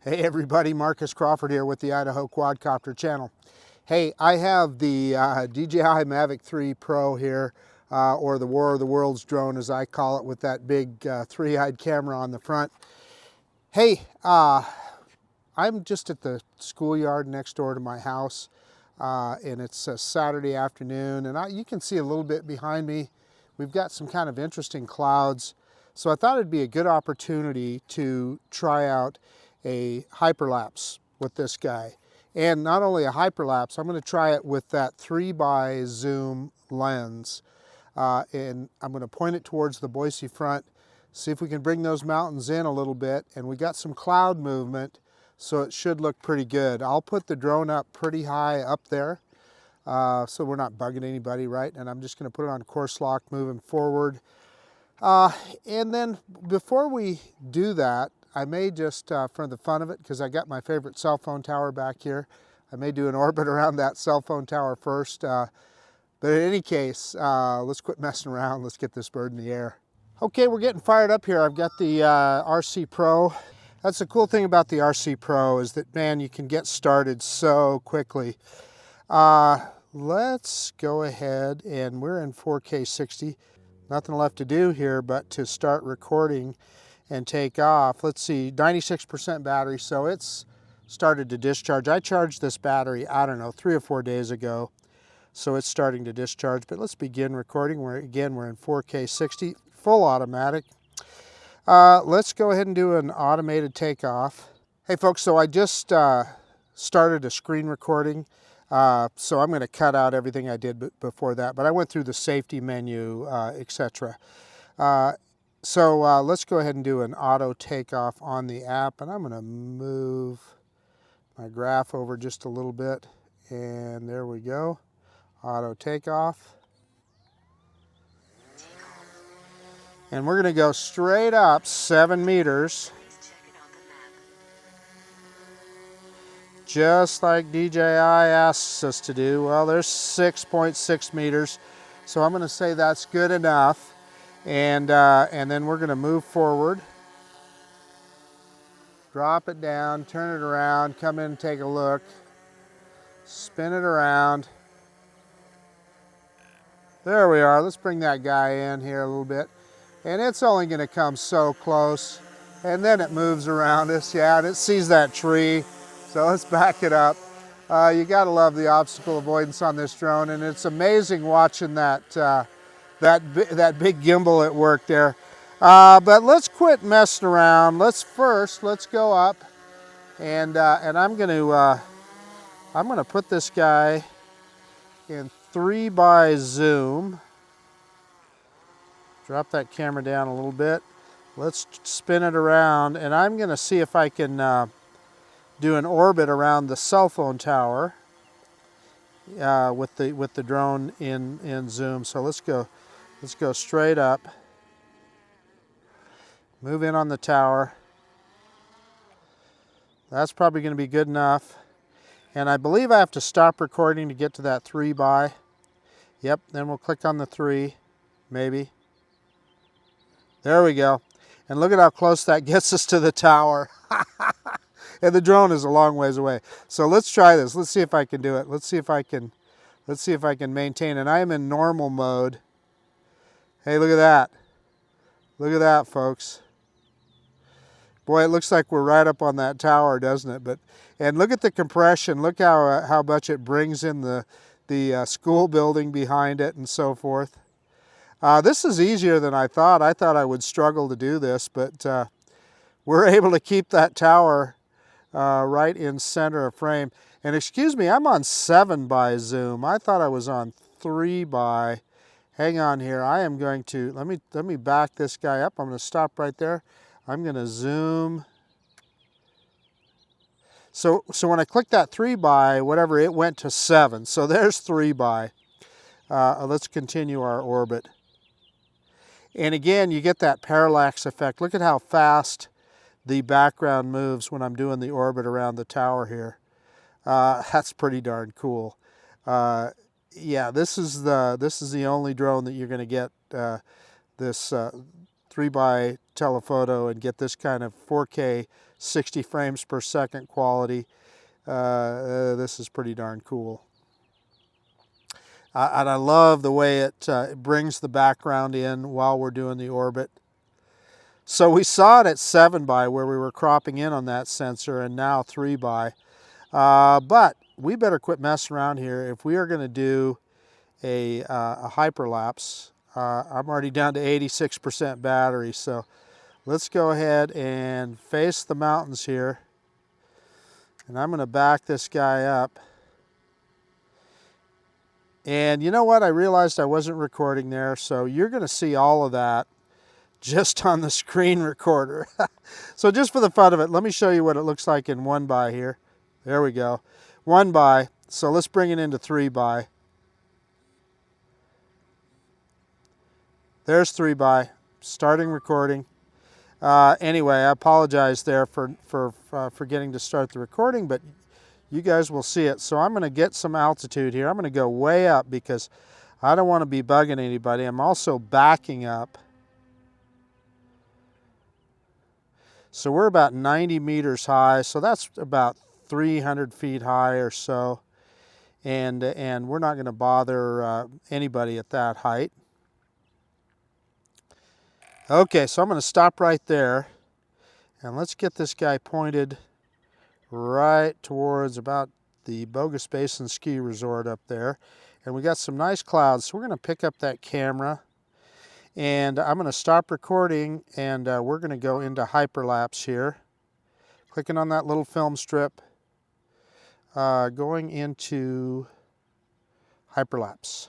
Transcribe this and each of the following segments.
Hey everybody, Marcus Crawford here with the Idaho Quadcopter channel. Hey, I have the DJI Mavic 3 Pro here, or the War of the Worlds drone as I call it, with that big three-eyed camera on the front. Hey, I'm just at the schoolyard next door to my house, and it's a Saturday afternoon, and you can see a little bit behind me. We've got some kind of interesting clouds, so I thought it'd be a good opportunity to try out a hyperlapse with this guy. And not only a hyperlapse, I'm going to try it with that 3x zoom lens. And I'm going to point it towards the Boise front, see if we can bring those mountains in a little bit. And we got some cloud movement, so it should look pretty good. I'll put the drone up pretty high up there, so we're not bugging anybody, right? And I'm just going to put it on course lock moving forward. And then before we do that, I may just, for the fun of it, because I got my favorite cell phone tower back here, I may do an orbit around that cell phone tower first. But in any case, let's quit messing around. Let's get this bird in the air. Okay, we're getting fired up here. I've got the RC Pro. That's the cool thing about the RC Pro is that, man, you can get started so quickly. Let's go ahead, and we're in 4K 60. Nothing left to do here but to start recording and take off. Let's see, 96% battery, so it's started to discharge. I charged this battery, I don't know, 3 or 4 days ago, so it's starting to discharge. But let's begin recording. We're in 4K 60, full automatic. Let's go ahead and do an automated takeoff. Hey folks, so I just started a screen recording, so I'm going to cut out everything I did before that, but I went through the safety menu, etc. So let's go ahead and do an auto takeoff on the app, and I'm going to move my graph over just a little bit, and there we go, auto takeoff. And we're going to go straight up 7 meters, just like DJI asks us to do. Well, there's 6.6 meters, so I'm going to say that's good enough. And then we're going to move forward, drop it down, turn it around, come in and take a look, spin it around. There we are. Let's bring that guy in here a little bit. And it's only going to come so close, and then it moves around us. Yeah, and it sees that tree, so let's back it up. You got to love the obstacle avoidance on this drone, and it's amazing watching that that big gimbal at work there. But let's quit messing around. Let's go up, and I'm gonna put this guy in 3x zoom. Drop that camera down a little bit. Let's spin it around, and I'm gonna see if I can do an orbit around the cell phone tower with the drone in zoom. So let's go straight up, move in on the tower. That's probably going to be good enough. And I believe I have to stop recording to get to that 3x. Yep, then we'll click on the 3, maybe. There we go. And look at how close that gets us to the tower. And the drone is a long ways away. So let's try this. Let's see if I can do it. Let's see if I can maintain. And I am in normal mode. Hey, look at that. Look at that, folks. Boy, it looks like we're right up on that tower, doesn't it? And look at the compression. Look how much it brings in the school building behind it and so forth. This is easier than I thought. I thought I would struggle to do this, but we're able to keep that tower right in center of frame. And excuse me, I'm on 7x zoom. I thought I was on 3x. Hang on here. I am going to, let me back this guy up. I'm going to stop right there. I'm going to zoom. So when I click that 3x, whatever, it went to 7. So there's 3x. Let's continue our orbit. And again, you get that parallax effect. Look at how fast the background moves when I'm doing the orbit around the tower here. That's pretty darn cool. Yeah, this is the only drone that you're going to get this 3x telephoto and get this kind of 4K 60 frames per second quality. This is pretty darn cool. And I love the way it brings the background in while we're doing the orbit. So we saw it at 7x where we were cropping in on that sensor, and now 3x. But we better quit messing around here. If we are going to do a hyperlapse, I'm already down to 86% battery, so let's go ahead and face the mountains here. And I'm going to back this guy up. And you know what? I realized I wasn't recording there, so you're going to see all of that just on the screen recorder. So just for the fun of it, let me show you what it looks like in 1x here. There we go. 1x. So let's bring it into 3x. There's 3x. Starting recording. Anyway, I apologize there for forgetting to start the recording, but you guys will see it. So I'm going to get some altitude here. I'm going to go way up because I don't want to be bugging anybody. I'm also backing up. So we're about 90 meters high, so that's about 300 feet high or so. And we're not going to bother anybody at that height. Okay, so I'm going to stop right there. And let's get this guy pointed right towards about the Bogus Basin Ski Resort up there. And we got some nice clouds, so we're going to pick up that camera. And I'm going to stop recording, and we're going to go into hyperlapse here. Clicking on that little film strip, going into hyperlapse.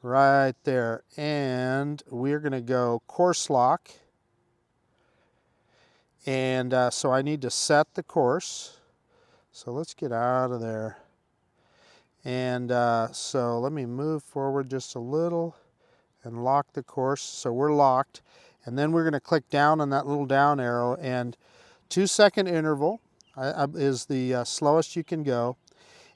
Right there. And we're going to go course lock. And so I need to set the course. So let's get out of there. And so let me move forward just a little and lock the course. So we're locked. And then we're going to click down on that little down arrow. And 2-second interval is the slowest you can go.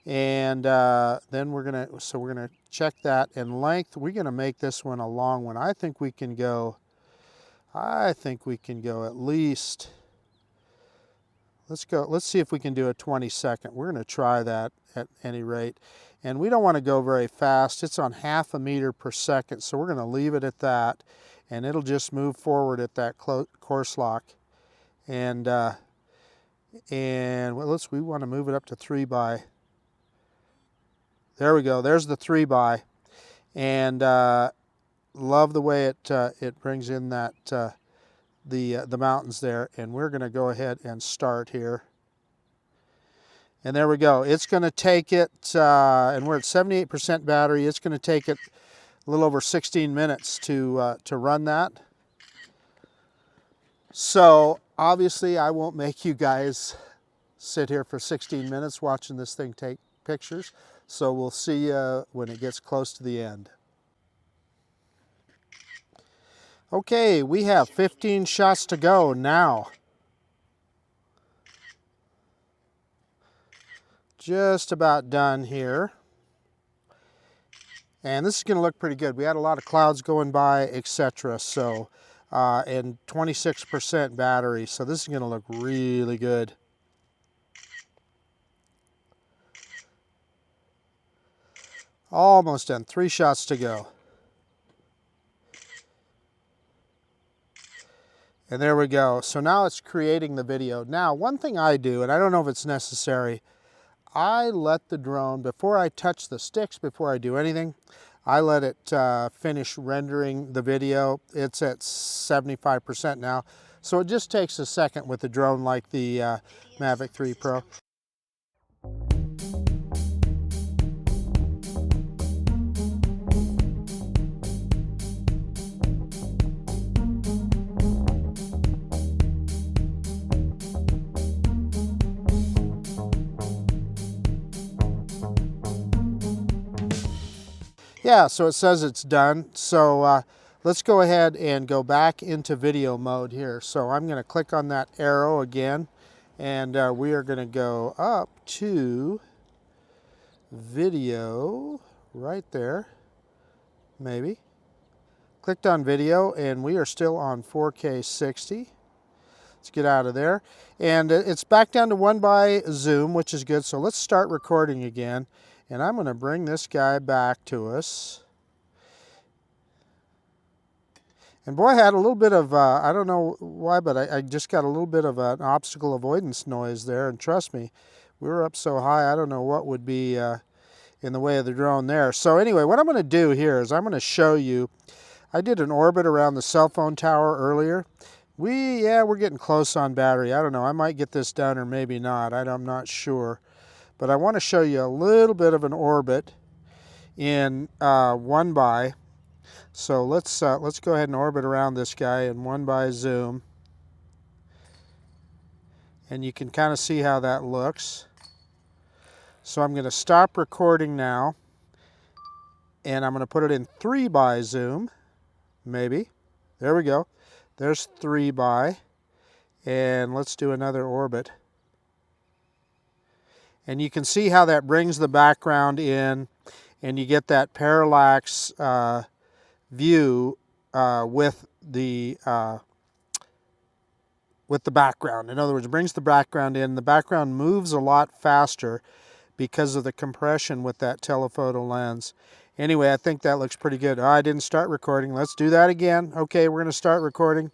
And then we're going to check that. And length, we're going to make this one a long one. I think we can go at least, let's see if we can do a 20-second. We're going to try that at any rate. And we don't want to go very fast. It's on 0.5 meter per second, so we're going to leave it at that. And it'll just move forward at that course lock. And well, we want to move it up to 3x. There we go. There's the 3x. And love the way it brings in that the mountains there. And we're going to go ahead and start here. And there we go. It's going to take it, and we're at 78% battery. It's going to take it a little over 16 minutes to run that. So obviously I won't make you guys sit here for 16 minutes watching this thing take pictures. So we'll see you when it gets close to the end. Okay, we have 15 shots to go now. Just about done here. And this is going to look pretty good. We had a lot of clouds going by, etc. So, and 26% battery. So this is going to look really good. Almost done. 3 shots to go. And there we go. So now it's creating the video. Now, one thing I do, and I don't know if it's necessary, I let the drone, before I touch the sticks, before I do anything, I let it finish rendering the video. It's at 75% now. So it just takes a second with a drone like the Mavic 3 Pro. Yeah, so it says it's done. So let's go ahead and go back into video mode here. So I'm going to click on that arrow again, and we are going to go up to video right there, maybe. Clicked on video, and we are still on 4K 60. Let's get out of there. And it's back down to 1 by zoom, which is good. So let's start recording again. And I'm going to bring this guy back to us. And boy, I had a little bit of, I don't know why, but I just got a little bit of an obstacle avoidance noise there. And trust me, we were up so high, I don't know what would be in the way of the drone there. So anyway, what I'm going to do here is I'm going to show you, I did an orbit around the cell phone tower earlier. We're getting close on battery. I don't know, I might get this done or maybe not. I'm not sure. But I want to show you a little bit of an orbit in 1 by. So let's go ahead and orbit around this guy in 1 by zoom. And you can kind of see how that looks. So I'm going to stop recording now. And I'm going to put it in 3 by zoom. Maybe. There we go. There's 3 by. And let's do another orbit. And you can see how that brings the background in. And you get that parallax view with the background. In other words, it brings the background in. The background moves a lot faster because of the compression with that telephoto lens. Anyway, I think that looks pretty good. Oh, I didn't start recording. Let's do that again. Okay, we're going to start recording.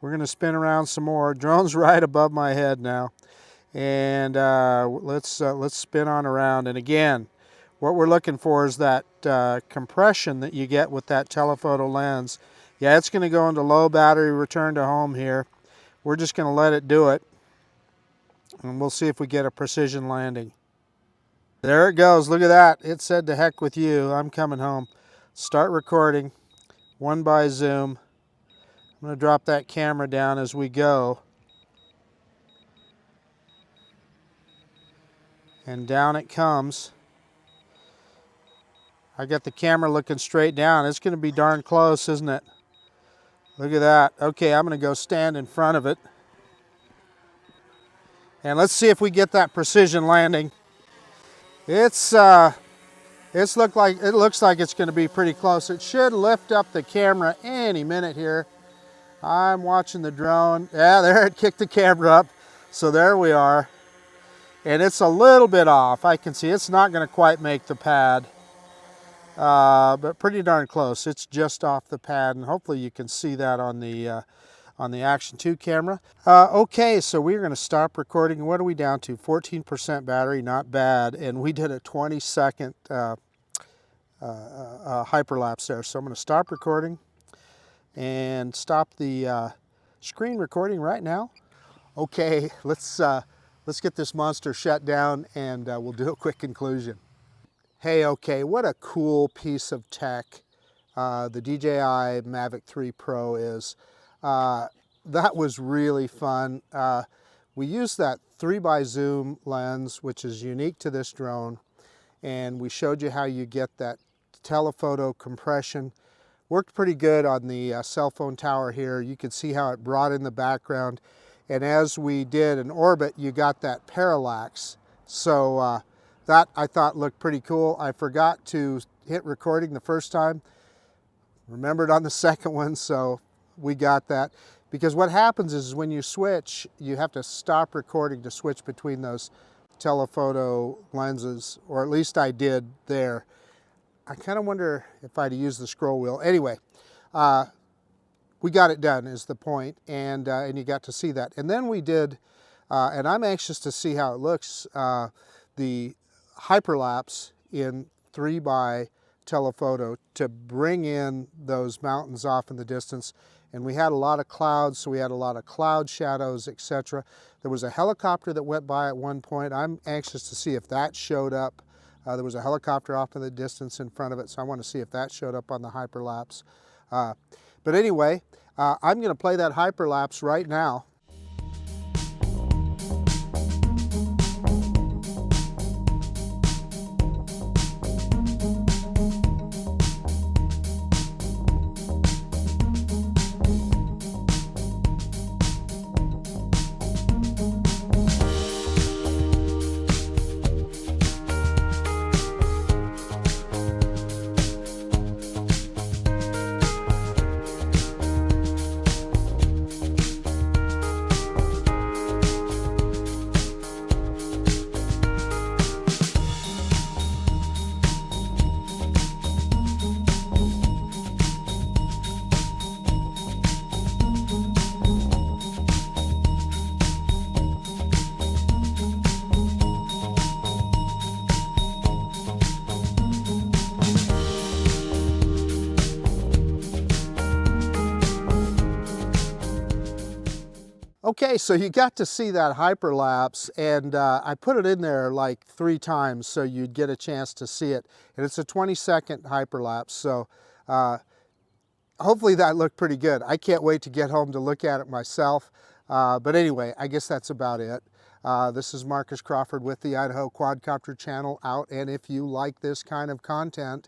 We're going to spin around some more. Drone's right above my head now. And let's spin on around. And again, what we're looking for is that compression that you get with that telephoto lens. Yeah, it's going to go into low battery return to home here. We're just going to let it do it. And we'll see if we get a precision landing. There it goes. Look at that. It said to heck with you. I'm coming home. Start recording. 1 by zoom. I'm going to drop that camera down as we go. And down it comes. I got the camera looking straight down. It's going to be darn close, isn't it? Look at that. Okay, I'm going to go stand in front of it. And let's see if we get that precision landing. It looks like it's going to be pretty close. It should lift up the camera any minute here. I'm watching the drone. Yeah, there it kicked the camera up. So there we are. And it's a little bit off. I can see it's not going to quite make the pad. But pretty darn close. It's just off the pad, and hopefully you can see that on the Action 2 camera. Okay, so we're going to stop recording. What are we down to? 14% battery, not bad. And we did a 20-second hyperlapse there. So I'm going to stop recording and stop the screen recording right now. Okay, let's get this monster shut down, and we'll do a quick conclusion. Hey, okay, what a cool piece of tech the DJI Mavic 3 Pro is. That was really fun. We used that 3 by zoom lens, which is unique to this drone, and we showed you how you get that telephoto compression. Worked pretty good on the cell phone tower here. You can see how it brought in the background, and as we did an orbit, you got that parallax. So that I thought looked pretty cool. I forgot to hit recording the first time. Remembered on the second one, so we got that. Because what happens is when you switch, you have to stop recording to switch between those telephoto lenses, or at least I did there. I kind of wonder if I'd use the scroll wheel. Anyway, we got it done is the point, and you got to see that. And then we did, and I'm anxious to see how it looks, the hyperlapse in 3 by telephoto to bring in those mountains off in the distance. And we had a lot of clouds, so we had a lot of cloud shadows, etc. There was a helicopter that went by at one point. I'm anxious to see if that showed up. There was a helicopter off in the distance in front of it, so I want to see if that showed up on the hyperlapse. But anyway, I'm going to play that hyperlapse right now. Okay, so you got to see that hyperlapse, and I put it in there like 3 times so you'd get a chance to see it. And it's a 20-second hyperlapse, so hopefully that looked pretty good. I can't wait to get home to look at it myself. But anyway, I guess that's about it. This is Marcus Crawford with the Idaho Quadcopter channel out, and if you like this kind of content,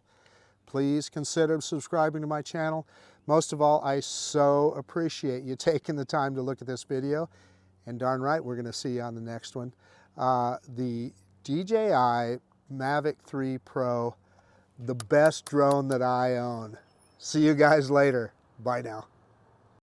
please consider subscribing to my channel. Most of all, I so appreciate you taking the time to look at this video. And darn right, we're going to see you on the next one. The DJI Mavic 3 Pro, the best drone that I own. See you guys later. Bye now.